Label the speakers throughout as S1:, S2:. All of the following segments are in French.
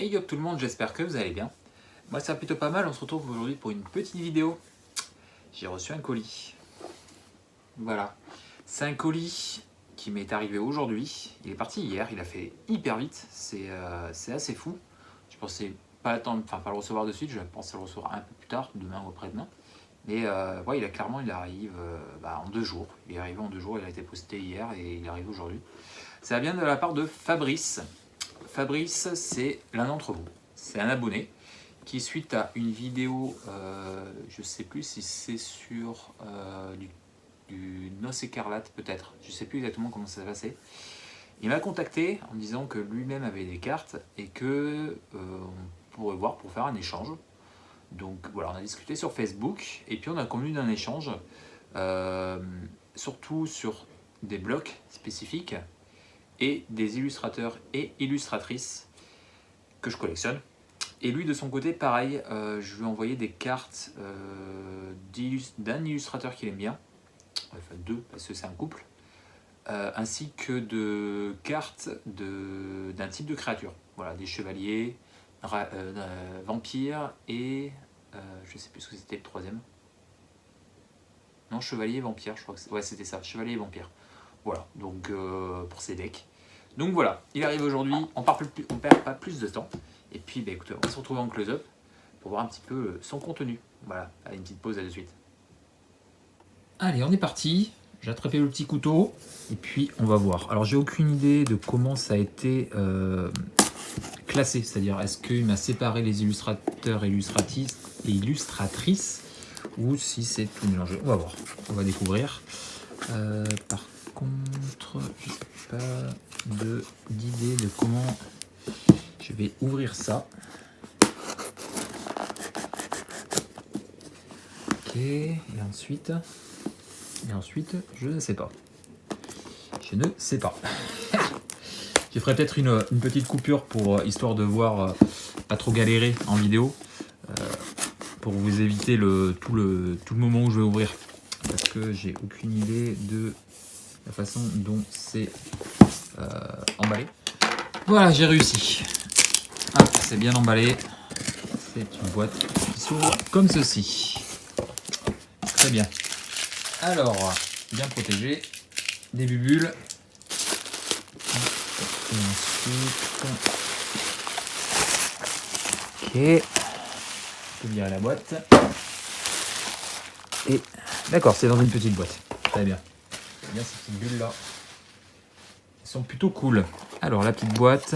S1: Hey yo tout le monde, j'espère que vous allez bien. Moi ça va plutôt pas mal, on se retrouve aujourd'hui pour une petite vidéo. J'ai reçu un colis. Voilà. C'est un colis qui m'est arrivé aujourd'hui. Il est parti hier, il a fait hyper vite. C'est assez fou. Je pensais pas attendre, pas le recevoir de suite, je pensais le recevoir un peu plus tard, demain ou après-demain. Mais ouais, il arrive en 2 jours. Il est arrivé en 2 jours, il a été posté hier et il arrive aujourd'hui. Ça vient de la part de Fabrice. Fabrice, c'est l'un d'entre vous. C'est un abonné qui, suite à une vidéo, je ne sais plus si c'est sur du Noce Écarlate peut-être, je ne sais plus exactement comment ça s'est passé. Il m'a contacté en me disant que lui-même avait des cartes et que on pourrait voir pour faire un échange. Donc voilà, on a discuté sur Facebook et puis on a convenu d'un échange, surtout sur des blocs spécifiques et des illustrateurs et illustratrices que je collectionne. Et lui de son côté pareil, je lui ai envoyé des cartes d'un illustrateur qu'il aime bien, enfin deux parce que c'est un couple, ainsi que de cartes d'un type de créature, voilà, des chevaliers, vampires et je sais plus ce que c'était le troisième. Non, chevalier et vampire, je crois que ouais, c'était ça, chevalier et vampire. Voilà, donc pour ces decks. Donc voilà, il arrive aujourd'hui, on perd pas plus de temps. Et puis écoutez, on va se retrouver en close-up pour voir un petit peu son contenu. Voilà, allez, une petite pause, à de suite. Allez, on est parti. J'ai attrapé le petit couteau et puis on va voir. Alors j'ai aucune idée de comment ça a été classé, c'est-à-dire est-ce qu'il m'a séparé les illustrateurs et illustratrices ou si c'est tout mélangé. On va voir, on va découvrir. Par contre, je n'ai pas d'idée de comment je vais ouvrir ça. Ok, et ensuite, je ne sais pas. Je ne sais pas. Je ferai peut-être une petite coupure pour histoire de voir, pas trop galérer en vidéo, pour vous éviter tout le moment où je vais ouvrir. Parce que j'ai aucune idée de la façon dont c'est emballé. Voilà, j'ai réussi. Hop, c'est bien emballé. C'est une boîte qui s'ouvre comme ceci. Très bien. Alors, bien protégé. Des bulles. Et ensuite... Ok. Je peux virer la boîte. Et... D'accord, c'est dans une petite boîte. Très bien. Très bien, ces petites bulles-là. Elles sont plutôt cool. Alors, la petite boîte.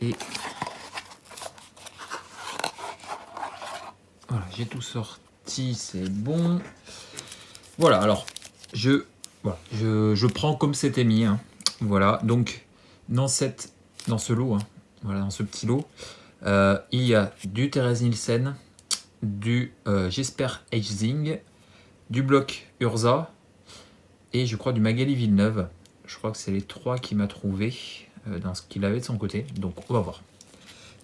S1: Et... Voilà, j'ai tout sorti, c'est bon. Voilà, alors, je prends comme c'était mis. Hein. Voilà, donc, dans ce lot, hein, voilà, dans ce petit lot, il y a du Thérèse Nielsen, du Jesper Heitzing, du bloc Urza, et je crois du Magali Villeneuve. Je crois que c'est les trois qu'il m'a trouvé dans ce qu'il avait de son côté. Donc, on va voir.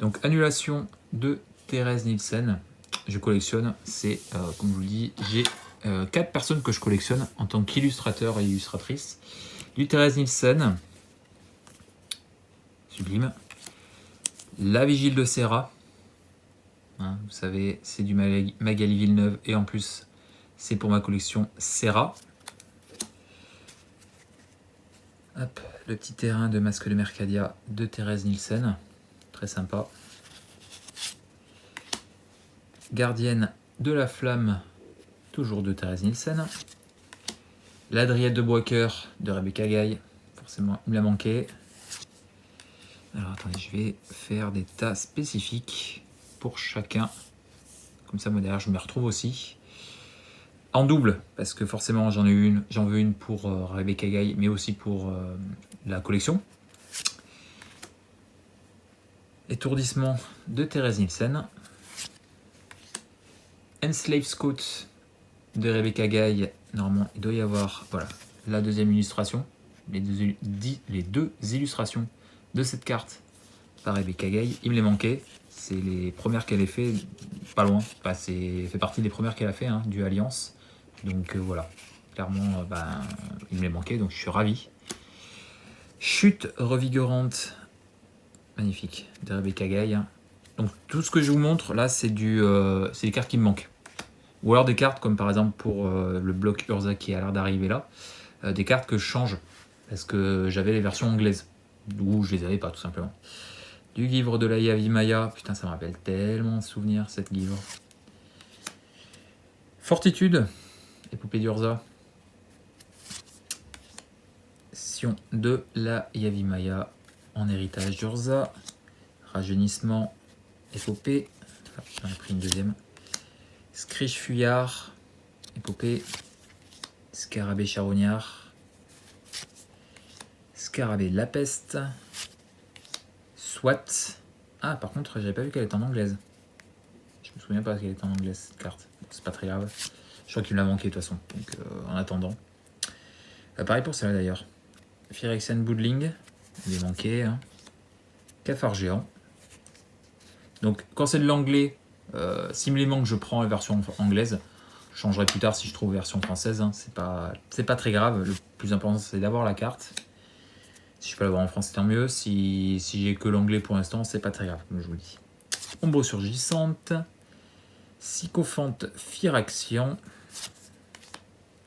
S1: Donc, annulation de Thérèse Nielsen. Je collectionne, c'est, comme je vous le dis, j'ai 4 personnes que je collectionne en tant qu'illustrateur et illustratrice. Du Thérèse Nielsen, sublime. La Vigile de Serra, hein, vous savez, c'est du Magali Villeneuve et en plus, c'est pour ma collection Serra. Hop, le petit terrain de Masque de Mercadia de Thérèse Nielsen, très sympa. Gardienne de la Flamme, toujours de Thérèse Nielsen. L'Adriette de Boiscœur de Rebecca Guy, forcément il me l'a manqué. Alors attendez, je vais faire des tas spécifiques pour chacun. Comme ça, moi derrière, je me retrouve aussi. En double, parce que forcément j'en veux une pour Rebecca Guy, mais aussi pour la collection. Étourdissement de Thérèse Nielsen. Enslave Scout de Rebecca Guy, normalement il doit y avoir, voilà, la deuxième illustration, les deux illustrations de cette carte par Rebecca Guy. Il me les manquait, c'est les premières qu'elle a fait, pas loin, enfin, c'est fait partie des premières qu'elle a fait, hein, du Alliance, donc voilà, clairement il me les manquait, donc je suis ravi. Chute revigorante Magnifique, de Rebecca Gay. Donc tout ce que je vous montre là, c'est des cartes qui me manquent. Ou alors des cartes comme par exemple pour le bloc Urza qui a l'air d'arriver là. Des cartes que je change parce que j'avais les versions anglaises. Ou je les avais pas tout simplement. Du livre de la Yavi Maya. Putain, ça me rappelle tellement de souvenirs cette livre. Fortitude, épopée d'Urza. Sion de la Yavi Maya en héritage d'Urza. Rajeunissement, épopée. J'en ai pris une deuxième. Scriche Fuyard, épopée. Scarabée Charognard. Scarabée de la Peste. SWAT. Ah, par contre, j'avais pas vu qu'elle était en anglaise. Je me souviens pas qu'elle était en anglaise cette carte. C'est pas très grave. Je crois qu'il me l'a manqué de toute façon. Donc, en attendant. Pareil pour celle-là d'ailleurs. Phyrexian Boodling. Il est manqué. Hein. Cafard géant. Donc, quand c'est de l'anglais, s'il me manque, je prends la version anglaise. Je changerai plus tard si je trouve version française. Hein. C'est pas très grave. Le plus important, c'est d'avoir la carte. Si je peux l'avoir en français, tant mieux. Si j'ai que l'anglais pour l'instant, c'est pas très grave, comme je vous le dis. Ombre surgissante. Sycophante Phyraxian.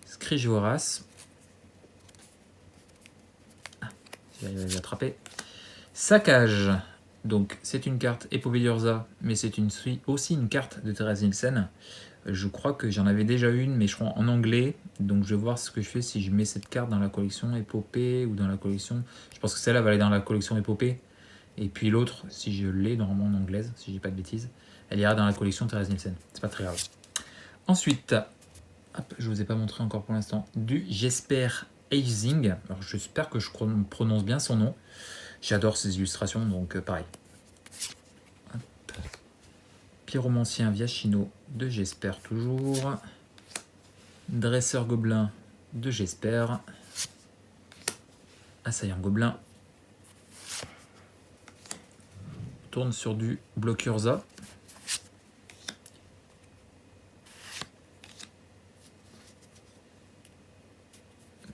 S1: Scrige Vorace. Ah, j'arrive à les attraper. Saccage. Donc, c'est une carte épopée d'Urza, mais c'est aussi une carte de Thérèse Nielsen. Je crois que j'en avais déjà une, mais je crois en anglais. Donc, je vais voir ce que je fais si je mets cette carte dans la collection épopée ou dans la collection. Je pense que celle-là va aller dans la collection épopée. Et puis l'autre, si je l'ai normalement en anglaise, si je dis pas de bêtises, elle ira dans la collection Thérèse Nielsen. C'est pas très grave. Ensuite, hop, je vous ai pas montré encore pour l'instant, du Jesper Eising. Alors, j'espère que je prononce bien son nom. J'adore ces illustrations, donc pareil. Hop. Pyromancien Viachino de Jesper toujours. Dresseur Gobelin de Jesper. Assaillant Gobelin. On tourne sur du bloc Urza.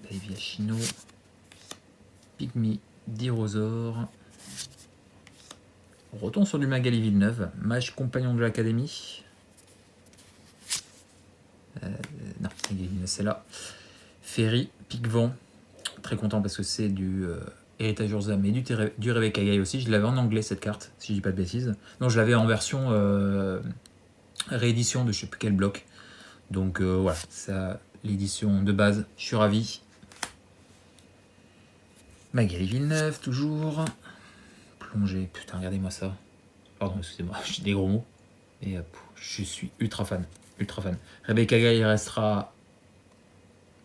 S1: Viachino. Pygmy Dirosaure. On retourne sur du Magali Villeneuve, mage compagnon de l'académie. Non, Magali Villeneuve c'est là. Ferry, Piquevent. Très content parce que c'est du héritage Urza, mais du Rebecca Gay aussi. Je l'avais en anglais cette carte, si je dis pas de bêtises. Non, je l'avais en version réédition de je sais plus quel bloc. Donc voilà, ça, l'édition de base, je suis ravi. Magali Villeneuve, toujours. Plongée, putain, regardez-moi ça. Pardon, excusez-moi, j'ai des gros mots. Et je suis ultra fan. Ultra fan. Rebecca Gay restera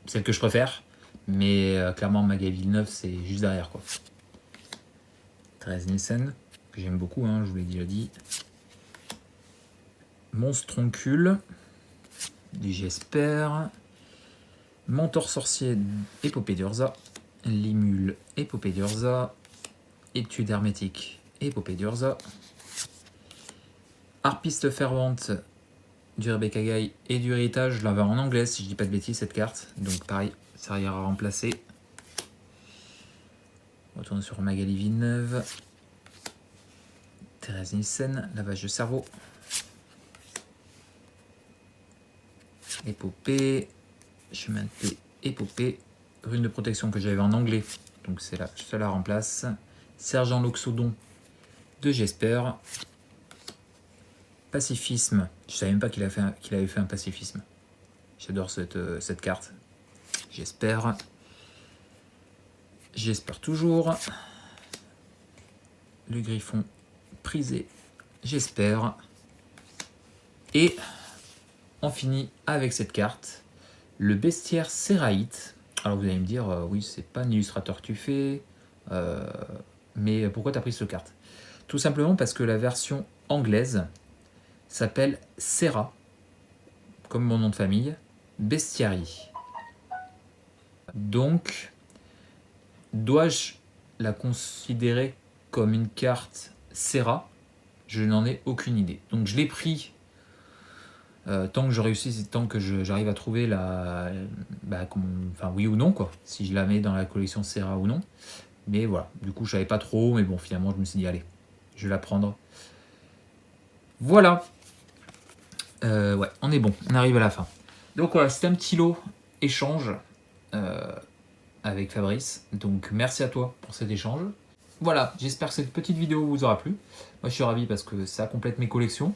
S1: celle que je préfère. Mais clairement, Magali Villeneuve, c'est juste derrière, quoi. Thérèse Nielsen, que j'aime beaucoup, hein, je vous l'ai déjà dit. Monstroncule, du Jesper. Mentor sorcier, épopée d'Urza. Limule, épopée d'Urza. Étude hermétique, épopée d'Urza. Harpiste fervente du Rebecca Gay et du héritage. Je l'avais en anglais si je dis pas de bêtises cette carte. Donc pareil, ça ira remplacer. On retourne sur Magali Villeneuve. Thérèse Nielsen, lavage de cerveau. Épopée. Chemin de paix, épopée. Rune de protection que j'avais en anglais. Donc c'est là, je la remplace. Sergent Loxodon de Jesper. Pacifisme. Je savais même pas qu'il avait fait un pacifisme. J'adore cette carte. J'espère. J'espère toujours. Le griffon prisé. J'espère. Et on finit avec cette carte. Le bestiaire Séraïte. Alors vous allez me dire, oui, c'est pas un illustrateur que tu fais. Mais pourquoi tu as pris cette carte? Tout simplement parce que la version anglaise s'appelle Serra, comme mon nom de famille, Bestiary. Donc, dois-je la considérer comme une carte Serra? Je n'en ai aucune idée. Donc je l'ai pris tant que je réussis, tant que j'arrive à trouver la... enfin oui ou non, quoi. Si je la mets dans la collection Serra ou non. Mais voilà, du coup je savais pas trop, mais bon, finalement je me suis dit allez, je vais la prendre. Voilà. Ouais, on est bon, on arrive à la fin. Donc voilà, c'était un petit lot échange avec Fabrice. Donc merci à toi pour cet échange. Voilà, j'espère que cette petite vidéo vous aura plu. Moi je suis ravi parce que ça complète mes collections.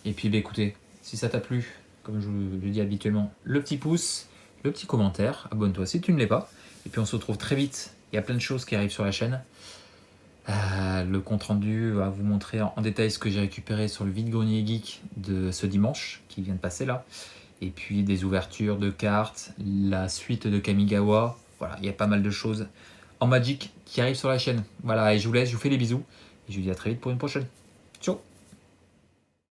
S1: Et puis écoutez, si ça t'a plu, comme je le dis habituellement, le petit pouce, le petit commentaire, abonne-toi si tu ne l'es pas. Et puis on se retrouve très vite, il y a plein de choses qui arrivent sur la chaîne. Le compte rendu va vous montrer en détail ce que j'ai récupéré sur le vide-grenier geek de ce dimanche qui vient de passer là. Et puis des ouvertures de cartes, la suite de Kamigawa. Voilà, il y a pas mal de choses en Magic qui arrivent sur la chaîne. Voilà, et je vous laisse, je vous fais des bisous. Et je vous dis à très vite pour une prochaine. Ciao!